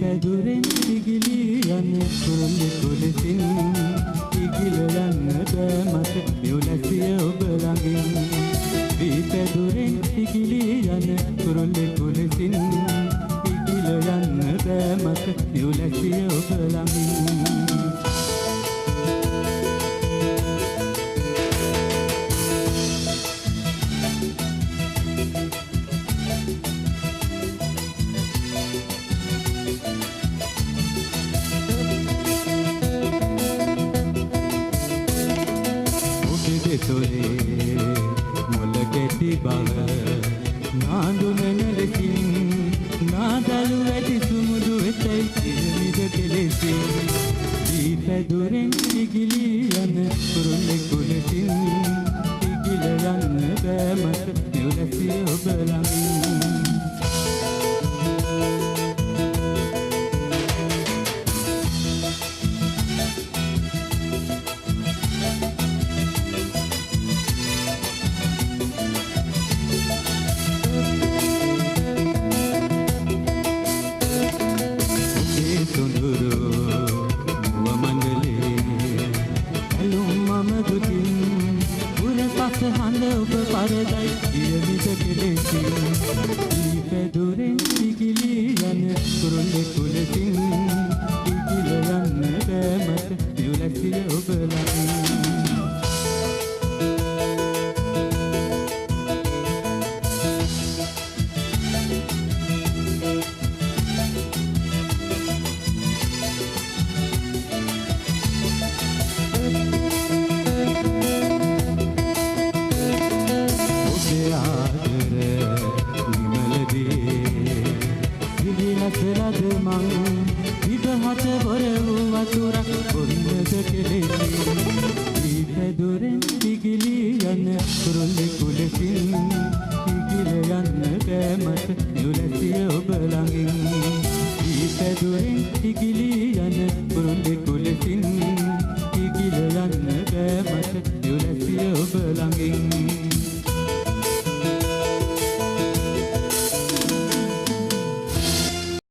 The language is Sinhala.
පැදුරෙන් ඉගිලී යන කුරුල්ලෙ කුලසින් ඉගිල යන්න බෑ මට මෙවුලැසිය ඔබ ළඟින් දී පැදුරෙන් ඉගිලී යන කුරුල්ලෙ කුලසින් ඉගිල යන්න බෑ මට මෙවුලැසිය ඔබ ළඟින් මුල කෙටි බව නාඳුන නැලකින් නාදලු වැඩි සුමුදු වෙතයි ඉරමිද කෙලෙසින් දී පැදුරෙන් ඉගිලී යන කුරුල්ලෙ කුලසින් ඉගිල යන්න බෑ මට මෙවුලැසිය ඔබ ළඟින් හඳ ඔබ පරදයි ඉරමිද කෙලෙසින් දී පැදුරෙන් ඉගිලී යන කුරුල්ලෙ කුලසින් ඉගිල යන්න බෑ මට මෙවුලැසිය ඔබ ළඟින් ලද මං විදහට බොර වූ වතුරක් බොන්නද කෙලෙසින් දී පැදුරෙන් ඉගිලී යන කුරුල්ලෙ කුලසින්